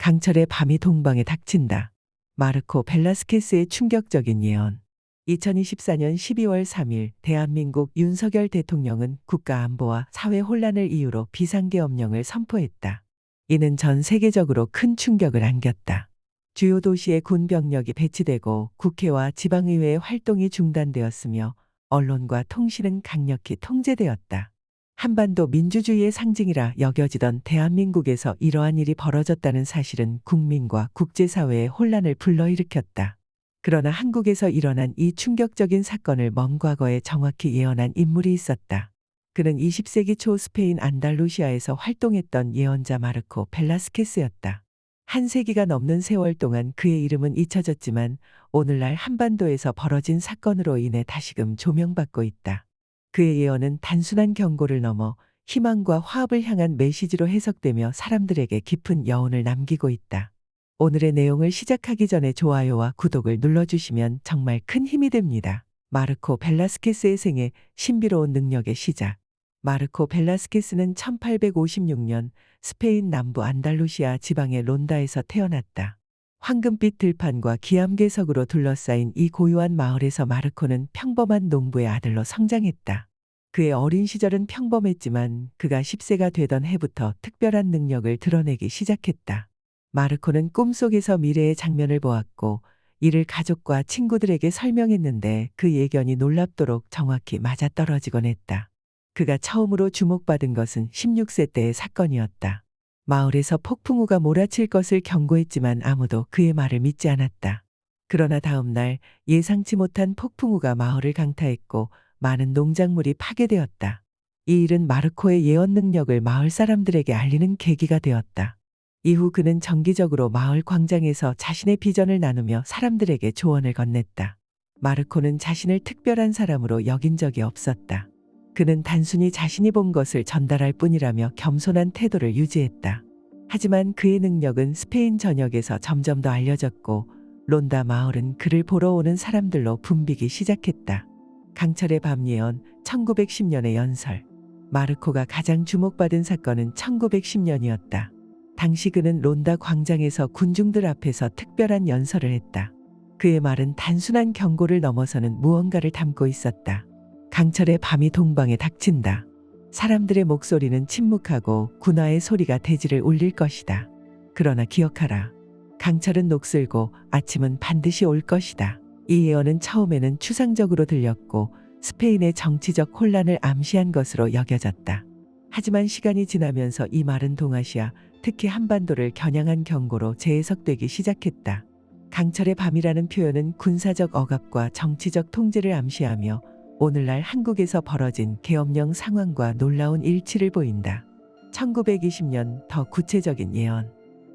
강철의 밤이 동방에 닥친다. 마르코 벨라스케스의 충격적인 예언. 2024년 12월 3일 대한민국 윤석열 대통령은 국가안보와 사회 혼란을 이유로 비상계엄령을 선포했다. 이는 전 세계적으로 큰 충격을 안겼다. 주요 도시에 군 병력이 배치되고 국회와 지방의회의 활동이 중단되었으며 언론과 통신은 강력히 통제되었다. 한반도 민주주의의 상징이라 여겨지던 대한민국에서 이러한 일이 벌어졌다는 사실은 국민과 국제사회의 혼란을 불러일으켰다. 그러나 한국에서 일어난 이 충격적인 사건을 먼 과거에 정확히 예언한 인물이 있었다. 그는 20세기 초 스페인 안달루시아에서 활동했던 예언자 마르코 벨라스케스였다. 한 세기가 넘는 세월 동안 그의 이름은 잊혀졌지만 오늘날 한반도에서 벌어진 사건으로 인해 다시금 조명받고 있다. 그의 예언은 단순한 경고를 넘어 희망과 화합을 향한 메시지로 해석되며 사람들에게 깊은 여운을 남기고 있다. 오늘의 내용을 시작하기 전에 좋아요와 구독을 눌러주시면 정말 큰 힘이 됩니다. 마르코 벨라스케스의 생애, 신비로운 능력의 시작. 마르코 벨라스케스는 1856년 스페인 남부 안달루시아 지방의 론다에서 태어났다. 황금빛 들판과 기암괴석으로 둘러싸인 이 고요한 마을에서 마르코는 평범한 농부의 아들로 성장했다. 그의 어린 시절은 평범했지만 그가 10세가 되던 해부터 특별한 능력을 드러내기 시작했다. 마르코는 꿈속에서 미래의 장면을 보았고 이를 가족과 친구들에게 설명했는데 그 예견이 놀랍도록 정확히 맞아떨어지곤 했다. 그가 처음으로 주목받은 것은 16세 때의 사건이었다. 마을에서 폭풍우가 몰아칠 것을 경고했지만 아무도 그의 말을 믿지 않았다. 그러나 다음 날 예상치 못한 폭풍우가 마을을 강타했고 많은 농작물이 파괴되었다. 이 일은 마르코의 예언 능력을 마을 사람들에게 알리는 계기가 되었다. 이후 그는 정기적으로 마을 광장에서 자신의 비전을 나누며 사람들에게 조언을 건넸다. 마르코는 자신을 특별한 사람으로 여긴 적이 없었다. 그는 단순히 자신이 본 것을 전달할 뿐이라며 겸손한 태도를 유지했다. 하지만 그의 능력은 스페인 전역에서 점점 더 알려졌고 론다 마을은 그를 보러 오는 사람들로 붐비기 시작했다. 강철의 밤 예언, 1910년의 연설. 마르코가 가장 주목받은 사건은 1910년이었다. 당시 그는 론다 광장에서 군중들 앞에서 특별한 연설을 했다. 그의 말은 단순한 경고를 넘어서는 무언가를 담고 있었다. 강철의 밤이 동방에 닥친다. 사람들의 목소리는 침묵하고 군화의 소리가 대지를 울릴 것이다. 그러나 기억하라. 강철은 녹슬고 아침은 반드시 올 것이다. 이 예언은 처음에는 추상적으로 들렸고 스페인의 정치적 혼란을 암시한 것으로 여겨졌다. 하지만 시간이 지나면서 이 말은 동아시아, 특히 한반도를 겨냥한 경고로 재해석되기 시작했다. 강철의 밤이라는 표현은 군사적 억압과 정치적 통제를 암시하며 오늘날 한국에서 벌어진 계엄령 상황과 놀라운 일치를 보인다. 1920년 더 구체적인 예언.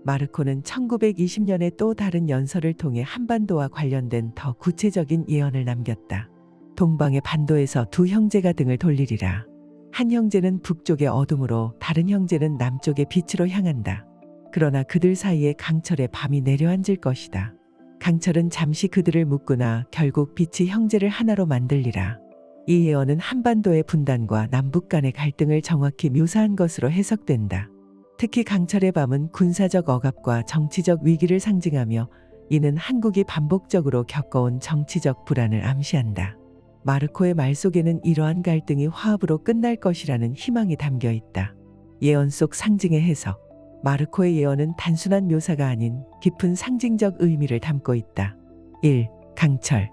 마르코는 1920년에 또 다른 연설을 통해 한반도와 관련된 더 구체적인 예언을 남겼다. 동방의 반도에서 두 형제가 등을 돌리리라. 한 형제는 북쪽의 어둠으로 다른 형제는 남쪽의 빛으로 향한다. 그러나 그들 사이에 강철의 밤이 내려앉을 것이다. 강철은 잠시 그들을 묶으나 결국 빛이 형제를 하나로 만들리라. 이 예언은 한반도의 분단과 남북 간의 갈등을 정확히 묘사한 것으로 해석된다. 특히 강철의 밤은 군사적 억압과 정치적 위기를 상징하며 이는 한국이 반복적으로 겪어온 정치적 불안을 암시한다. 마르코의 말 속에는 이러한 갈등이 화합으로 끝날 것이라는 희망이 담겨 있다. 예언 속 상징의 해석. 마르코의 예언은 단순한 묘사가 아닌 깊은 상징적 의미를 담고 있다. 1. 강철.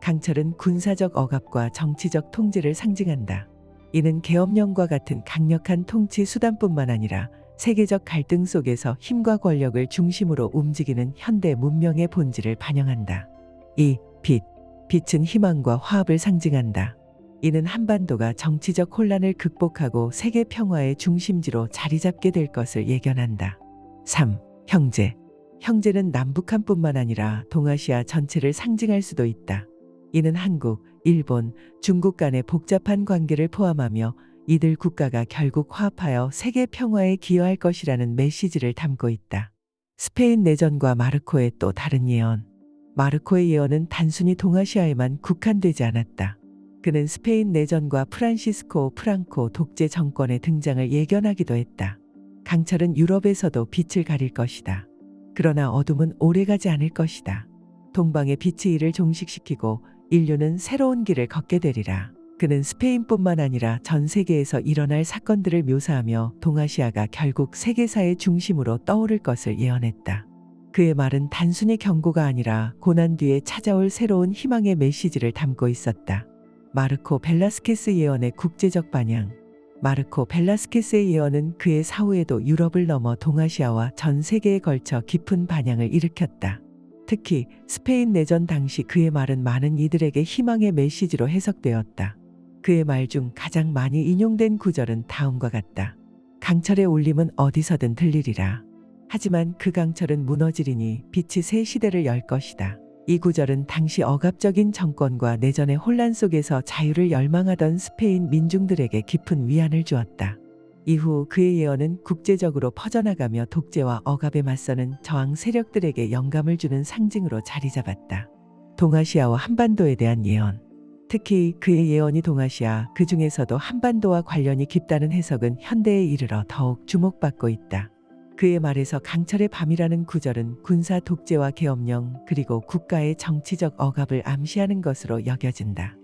강철은 군사적 억압과 정치적 통제를 상징한다. 이는 계엄령과 같은 강력한 통치 수단뿐만 아니라 세계적 갈등 속에서 힘과 권력을 중심으로 움직이는 현대 문명의 본질을 반영한다. 2. 빛. 빛은 희망과 화합을 상징한다. 이는 한반도가 정치적 혼란을 극복하고 세계 평화의 중심지로 자리 잡게 될 것을 예견한다. 3. 형제. 형제는 남북한뿐만 아니라 동아시아 전체를 상징할 수도 있다. 이는 한국, 일본, 중국 간의 복잡한 관계를 포함하며 이들 국가가 결국 화합하여 세계 평화에 기여할 것이라는 메시지를 담고 있다. 스페인 내전과 마르코의 또 다른 예언. 마르코의 예언은 단순히 동아시아에만 국한되지 않았다. 그는 스페인 내전과 프란시스코 프랑코 독재 정권의 등장을 예견하기도 했다. 강철은 유럽에서도 빛을 가릴 것이다. 그러나 어둠은 오래가지 않을 것이다. 동방의 빛이 이를 종식시키고 인류는 새로운 길을 걷게 되리라. 그는 스페인뿐만 아니라 전 세계에서 일어날 사건들을 묘사하며 동아시아가 결국 세계사의 중심으로 떠오를 것을 예언했다. 그의 말은 단순히 경고가 아니라 고난 뒤에 찾아올 새로운 희망의 메시지를 담고 있었다. 마르코 벨라스케스 예언의 국제적 반영. 마르코 벨라스케스의 예언은 그의 사후에도 유럽을 넘어 동아시아와 전 세계에 걸쳐 깊은 반향을 일으켰다. 특히 스페인 내전 당시 그의 말은 많은 이들에게 희망의 메시지로 해석되었다. 그의 말 중 가장 많이 인용된 구절은 다음과 같다. 강철의 울림은 어디서든 들리리라. 하지만 그 강철은 무너지리니 빛이 새 시대를 열 것이다. 이 구절은 당시 억압적인 정권과 내전의 혼란 속에서 자유를 열망하던 스페인 민중들에게 깊은 위안을 주었다. 이후 그의 예언은 국제적으로 퍼져나가며 독재와 억압에 맞서는 저항 세력들에게 영감을 주는 상징으로 자리 잡았다. 동아시아와 한반도에 대한 예언. 특히 그의 예언이 동아시아, 그 중에서도 한반도와 관련이 깊다는 해석은 현대에 이르러 더욱 주목받고 있다. 그의 말에서 강철의 밤이라는 구절은 군사 독재와 계엄령 그리고 국가의 정치적 억압을 암시하는 것으로 여겨진다.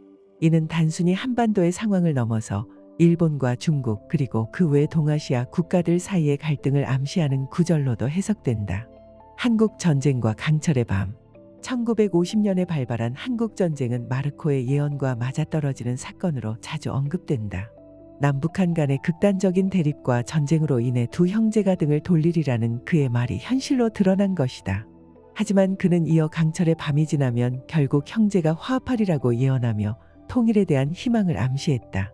이는 단순히 한반도의 상황을 넘어서 일본과 중국 그리고 그 외 동아시아 국가들 사이의 갈등을 암시하는 구절로도 해석된다. 한국 전쟁과 강철의 밤. 1950년에 발발한 한국전쟁은 마르코의 예언과 맞아떨어지는 사건으로 자주 언급된다. 남북한 간의 극단적인 대립과 전쟁으로 인해 두 형제가 등을 돌리리라는 그의 말이 현실로 드러난 것이다. 하지만 그는 이어 강철의 밤이 지나면 결국 형제가 화합하리라고 예언하며 통일에 대한 희망을 암시했다.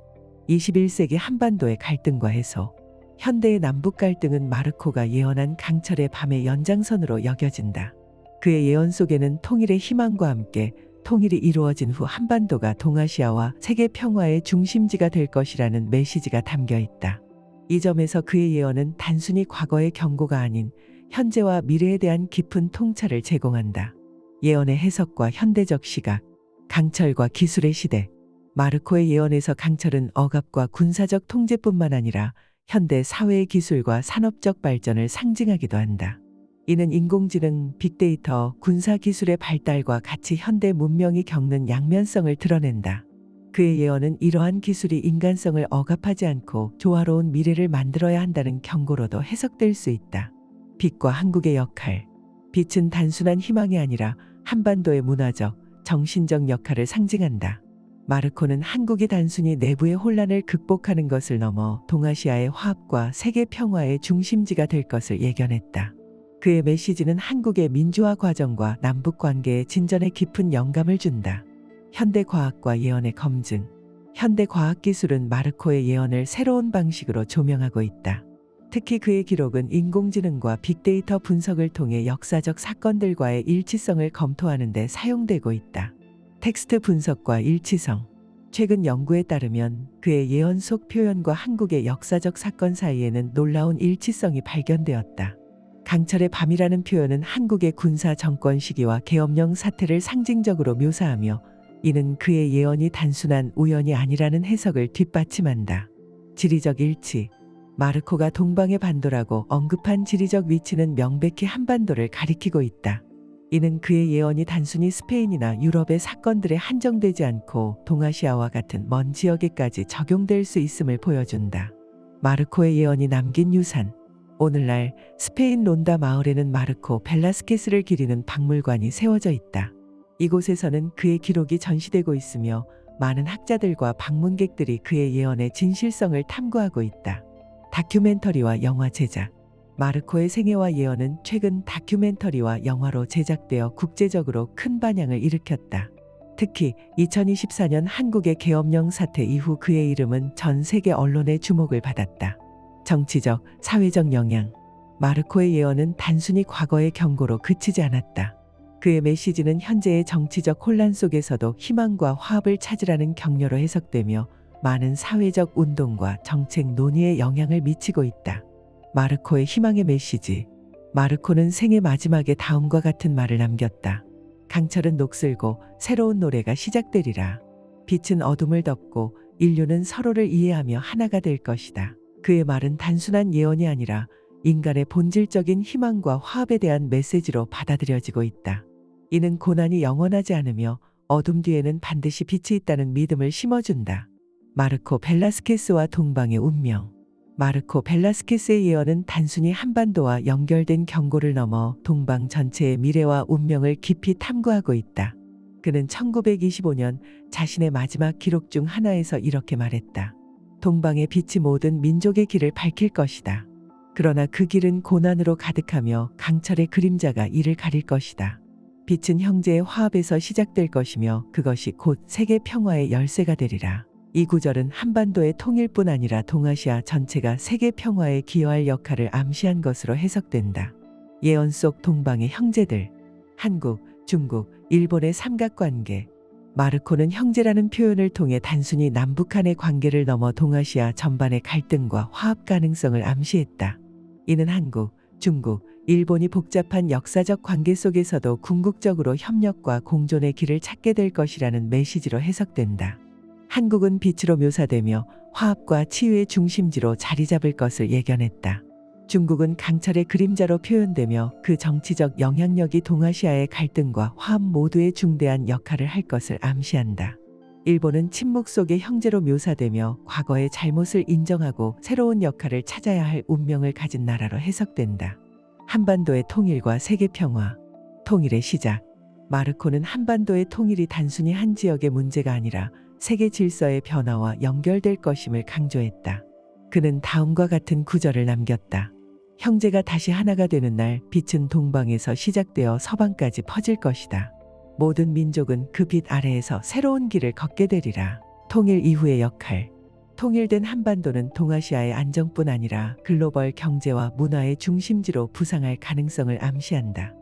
21세기 한반도의 갈등과 해소. 현대의 남북 갈등은 마르코가 예언한 강철의 밤의 연장선으로 여겨진다. 그의 예언 속에는 통일의 희망과 함께 통일이 이루어진 후 한반도가 동아시아와 세계 평화의 중심지가 될 것이라는 메시지가 담겨 있다. 이 점에서 그의 예언은 단순히 과거의 경고가 아닌 현재와 미래에 대한 깊은 통찰을 제공한다. 예언의 해석과 현대적 시각. 강철과 기술의 시대. 마르코의 예언에서 강철은 억압과 군사적 통제뿐만 아니라 현대 사회의 기술과 산업적 발전을 상징하기도 한다. 이는 인공지능, 빅데이터, 군사기술의 발달과 같이 현대 문명이 겪는 양면성을 드러낸다. 그의 예언은 이러한 기술이 인간성을 억압하지 않고 조화로운 미래를 만들어야 한다는 경고로도 해석될 수 있다. 빛과 한국의 역할. 빛은 단순한 희망이 아니라 한반도의 문화적, 정신적 역할을 상징한다. 마르코는 한국이 단순히 내부의 혼란을 극복하는 것을 넘어 동아시아의 화합과 세계 평화의 중심지가 될 것을 예견했다. 그의 메시지는 한국의 민주화 과정과 남북 관계의 진전에 깊은 영감을 준다. 현대 과학과 예언의 검증. 현대 과학기술은 마르코의 예언을 새로운 방식으로 조명하고 있다. 특히 그의 기록은 인공지능과 빅데이터 분석을 통해 역사적 사건들과의 일치성을 검토하는 데 사용되고 있다. 텍스트 분석과 일치성. 최근 연구에 따르면 그의 예언 속 표현과 한국의 역사적 사건 사이에는 놀라운 일치성이 발견되었다. 강철의 밤이라는 표현은 한국의 군사 정권 시기와 계엄령 사태를 상징적으로 묘사하며 이는 그의 예언이 단순한 우연이 아니라는 해석을 뒷받침한다. 지리적 일치. 마르코가 동방의 반도라고 언급한 지리적 위치는 명백히 한반도를 가리키고 있다. 이는 그의 예언이 단순히 스페인이나 유럽의 사건들에 한정되지 않고 동아시아와 같은 먼 지역에까지 적용될 수 있음을 보여준다. 마르코의 예언이 남긴 유산. 오늘날 스페인 론다 마을에는 마르코 벨라스케스를 기리는 박물관이 세워져 있다. 이곳에서는 그의 기록이 전시되고 있으며 많은 학자들과 방문객들이 그의 예언의 진실성을 탐구하고 있다. 다큐멘터리와 영화 제작. 마르코의 생애와 예언은 최근 다큐멘터리와 영화로 제작되어 국제적으로 큰 반향을 일으켰다. 특히 2024년 한국의 계엄령 사태 이후 그의 이름은 전 세계 언론의 주목을 받았다. 정치적, 사회적 영향. 마르코의 예언은 단순히 과거의 경고로 그치지 않았다. 그의 메시지는 현재의 정치적 혼란 속에서도 희망과 화합을 찾으라는 격려로 해석되며 많은 사회적 운동과 정책 논의에 영향을 미치고 있다. 마르코의 희망의 메시지. 마르코는 생애 마지막에 다음과 같은 말을 남겼다. 강철은 녹슬고 새로운 노래가 시작되리라. 빛은 어둠을 덮고 인류는 서로를 이해하며 하나가 될 것이다. 그의 말은 단순한 예언이 아니라 인간의 본질적인 희망과 화합에 대한 메시지로 받아들여지고 있다. 이는 고난이 영원하지 않으며 어둠 뒤에는 반드시 빛이 있다는 믿음을 심어준다. 마르코 벨라스케스와 동방의 운명. 마르코 벨라스케스의 예언은 단순히 한반도와 연결된 경고를 넘어 동방 전체의 미래와 운명을 깊이 탐구하고 있다. 그는 1925년 자신의 마지막 기록 중 하나에서 이렇게 말했다. 동방의 빛이 모든 민족의 길을 밝힐 것이다. 그러나 그 길은 고난으로 가득하며 강철의 그림자가 이를 가릴 것이다. 빛은 형제의 화합에서 시작될 것이며 그것이 곧 세계 평화의 열쇠가 되리라. 이 구절은 한반도의 통일뿐 아니라 동아시아 전체가 세계 평화에 기여할 역할을 암시한 것으로 해석된다. 예언 속 동방의 형제들, 한국, 중국, 일본의 삼각관계. 마르코는 형제라는 표현을 통해 단순히 남북한의 관계를 넘어 동아시아 전반의 갈등과 화합 가능성을 암시했다. 이는 한국, 중국, 일본이 복잡한 역사적 관계 속에서도 궁극적으로 협력과 공존의 길을 찾게 될 것이라는 메시지로 해석된다. 한국은 빛으로 묘사되며 화합과 치유의 중심지로 자리 잡을 것을 예견했다. 중국은 강철의 그림자로 표현되며 그 정치적 영향력이 동아시아의 갈등과 화합 모두에 중대한 역할을 할 것을 암시한다. 일본은 침묵 속의 형제로 묘사되며 과거의 잘못을 인정하고 새로운 역할을 찾아야 할 운명을 가진 나라로 해석된다. 한반도의 통일과 세계 평화. 통일의 시작. 마르코는 한반도의 통일이 단순히 한 지역의 문제가 아니라 세계 질서의 변화와 연결될 것임을 강조했다. 그는 다음과 같은 구절을 남겼다. 형제가 다시 하나가 되는 날 빛은 동방에서 시작되어 서방까지 퍼질 것이다. 모든 민족은 그 빛 아래에서 새로운 길을 걷게 되리라. 통일 이후의 역할. 통일된 한반도는 동아시아의 안정뿐 아니라 글로벌 경제와 문화의 중심지로 부상할 가능성을 암시한다.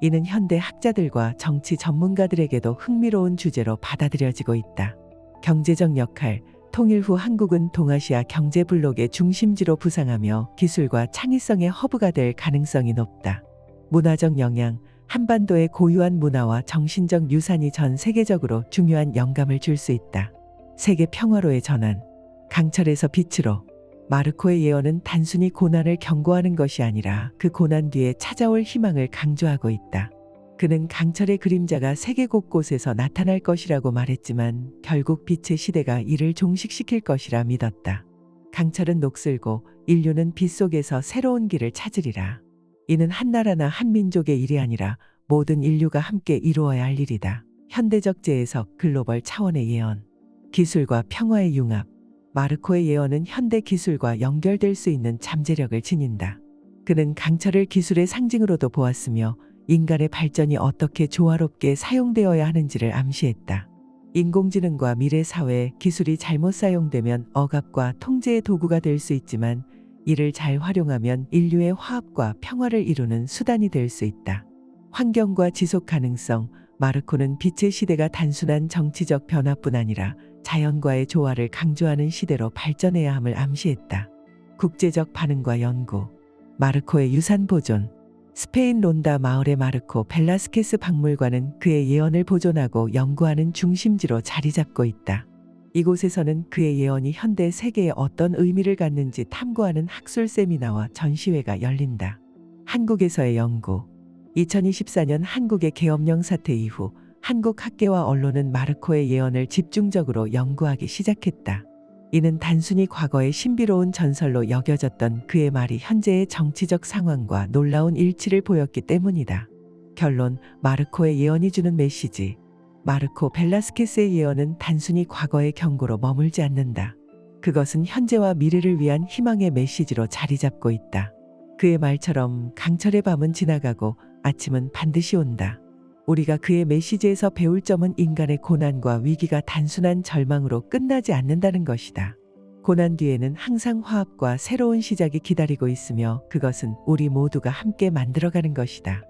이는 현대 학자들과 정치 전문가들에게도 흥미로운 주제로 받아들여지고 있다. 경제적 역할. 통일 후 한국은 동아시아 경제 블록의 중심지로 부상하며 기술과 창의성의 허브가 될 가능성이 높다. 문화적 영향. 한반도의 고유한 문화와 정신적 유산이 전 세계적으로 중요한 영감을 줄 수 있다. 세계 평화로의 전환. 강철에서 빛으로. 마르코의 예언은 단순히 고난을 경고하는 것이 아니라 그 고난 뒤에 찾아올 희망을 강조하고 있다. 그는 강철의 그림자가 세계 곳곳에서 나타날 것이라고 말했지만 결국 빛의 시대가 이를 종식시킬 것이라 믿었다. 강철은 녹슬고 인류는 빛 속에서 새로운 길을 찾으리라. 이는 한 나라나 한 민족의 일이 아니라 모든 인류가 함께 이루어야 할 일이다. 현대적 재해석, 글로벌 차원의 예언. 기술과 평화의 융합. 마르코의 예언은 현대 기술과 연결될 수 있는 잠재력을 지닌다. 그는 강철을 기술의 상징으로도 보았으며 인간의 발전이 어떻게 조화롭게 사용되어야 하는지를 암시했다. 인공지능과 미래 사회 기술이 잘못 사용되면 억압과 통제의 도구가 될 수 있지만 이를 잘 활용하면 인류의 화합과 평화를 이루는 수단이 될 수 있다. 환경과 지속 가능성. 마르코는 빛의 시대가 단순한 정치적 변화뿐 아니라 자연과의 조화를 강조하는 시대로 발전해야 함을 암시했다. 국제적 반응과 연구. 마르코의 유산 보존. 스페인 론다 마을의 마르코 벨라스케스 박물관은 그의 예언을 보존하고 연구하는 중심지로 자리 잡고 있다. 이곳에서는 그의 예언이 현대 세계에 어떤 의미를 갖는지 탐구하는 학술 세미나와 전시회가 열린다. 한국에서의 연구. 2024년 한국의 계엄령 사태 이후 한국 학계와 언론은 마르코의 예언을 집중적으로 연구하기 시작했다. 이는 단순히 과거의 신비로운 전설로 여겨졌던 그의 말이 현재의 정치적 상황과 놀라운 일치를 보였기 때문이다. 결론, 마르코의 예언이 주는 메시지. 마르코 벨라스케스의 예언은 단순히 과거의 경고로 머물지 않는다. 그것은 현재와 미래를 위한 희망의 메시지로 자리 잡고 있다. 그의 말처럼 강철의 밤은 지나가고 아침은 반드시 온다. 우리가 그의 메시지에서 배울 점은 인간의 고난과 위기가 단순한 절망으로 끝나지 않는다는 것이다. 고난 뒤에는 항상 화합과 새로운 시작이 기다리고 있으며 그것은 우리 모두가 함께 만들어가는 것이다.